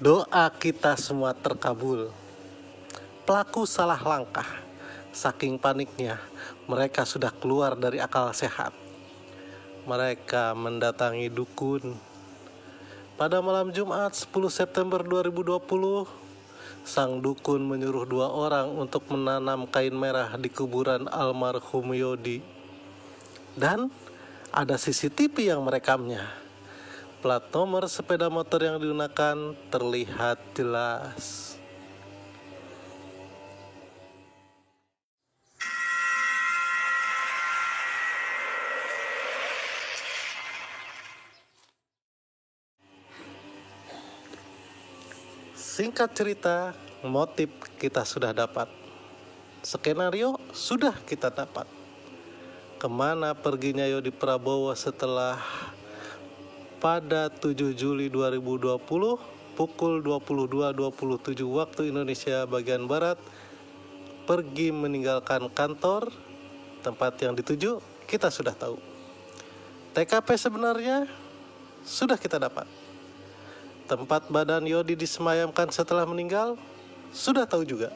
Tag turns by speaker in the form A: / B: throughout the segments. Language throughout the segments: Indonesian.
A: Doa kita semua terkabul. Pelaku salah langkah. Saking paniknya, mereka sudah keluar dari akal sehat. Mereka mendatangi dukun. Pada malam Jumat 10 September 2020, sang dukun menyuruh 2 orang untuk menanam kain merah di kuburan almarhum Yodi. Dan ada CCTV yang merekamnya. Plat nomor sepeda motor yang digunakan terlihat jelas. Singkat cerita, motif kita sudah dapat. Skenario sudah kita dapat. Kemana perginya Yodi Prabowo setelah pada 7 Juli 2020 pukul 22.27 waktu Indonesia bagian Barat pergi meninggalkan kantor tempat yang dituju kita sudah tahu. TKP sebenarnya sudah kita dapat. Tempat badan Yodi disemayamkan setelah meninggal sudah tahu juga.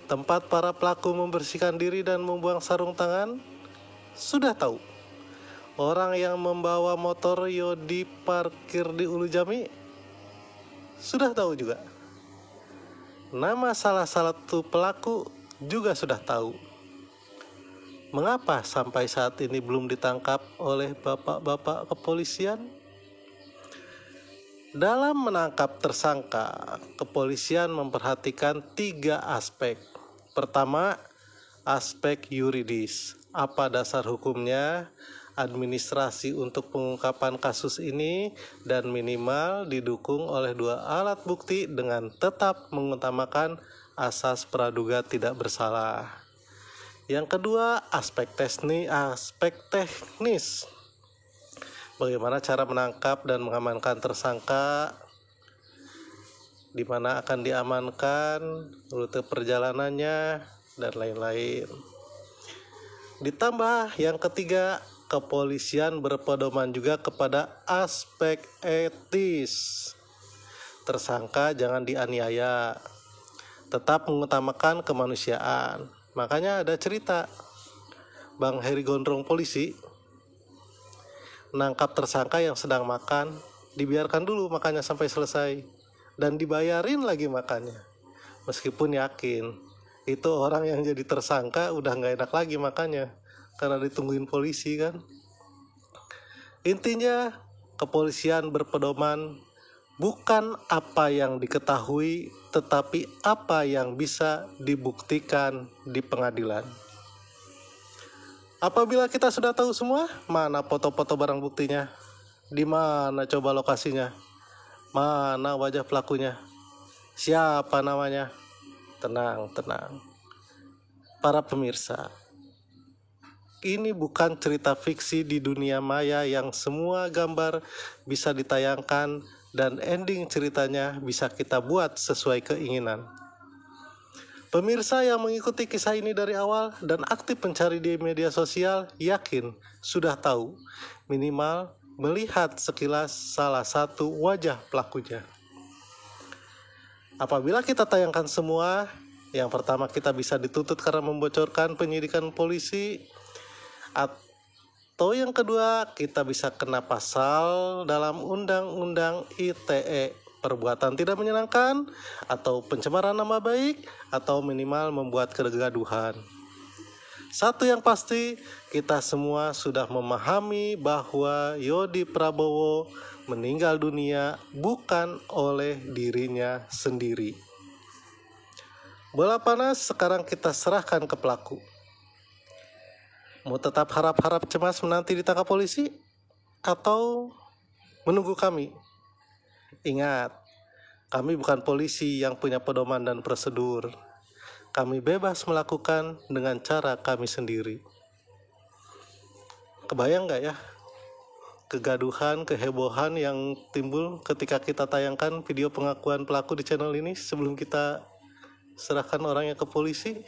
A: Tempat para pelaku membersihkan diri dan membuang sarung tangan sudah tahu. Orang yang membawa motor Yodi parkir di Ulu Jami sudah tahu juga. Nama salah satu pelaku juga sudah tahu. Mengapa sampai saat ini belum ditangkap oleh bapak-bapak kepolisian? Dalam menangkap tersangka, kepolisian memperhatikan 3 aspek. Pertama, aspek yuridis. Apa dasar hukumnya? Administrasi untuk pengungkapan kasus ini, dan minimal didukung oleh 2 alat bukti dengan tetap mengutamakan asas praduga tidak bersalah. Yang kedua, aspek teknis. Bagaimana cara menangkap dan mengamankan tersangka, di mana akan diamankan, rute perjalanannya, dan lain-lain. Ditambah yang ketiga, kepolisian berpedoman juga kepada aspek etis. Tersangka jangan dianiaya, tetap mengutamakan kemanusiaan. Makanya ada cerita Bang Heri Gondrong polisi nangkap tersangka yang sedang makan, dibiarkan dulu makannya sampai selesai dan dibayarin lagi makannya, meskipun yakin itu orang yang jadi tersangka udah gak enak lagi makannya karena ditungguin polisi kan. Intinya kepolisian berpedoman bukan apa yang diketahui, tetapi apa yang bisa dibuktikan di pengadilan. Apabila kita sudah tahu semua, mana foto-foto barang buktinya? Di mana coba lokasinya? Mana wajah pelakunya? Siapa namanya? Tenang. Para pemirsa, ini bukan cerita fiksi di dunia maya yang semua gambar bisa ditayangkan dan ending ceritanya bisa kita buat sesuai keinginan. Pemirsa yang mengikuti kisah ini dari awal dan aktif mencari di media sosial yakin sudah tahu, minimal melihat sekilas salah satu wajah pelakunya. Apabila kita tayangkan semua, yang pertama kita bisa dituntut karena membocorkan penyidikan polisi, atau yang kedua kita bisa kena pasal dalam Undang-Undang ITE, perbuatan tidak menyenangkan atau pencemaran nama baik, atau minimal membuat kegaduhan. Satu yang pasti, kita semua sudah memahami bahwa Yodi Prabowo meninggal dunia bukan oleh dirinya sendiri. Bola panas sekarang kita serahkan ke pelaku. Mau tetap harap-harap cemas menanti ditangkap polisi atau menunggu kami? Ingat, kami bukan polisi yang punya pedoman dan prosedur. Kami bebas melakukan dengan cara kami sendiri. Kebayang gak ya kegaduhan, kehebohan yang timbul ketika kita tayangkan video pengakuan pelaku di channel ini sebelum kita serahkan orangnya ke polisi?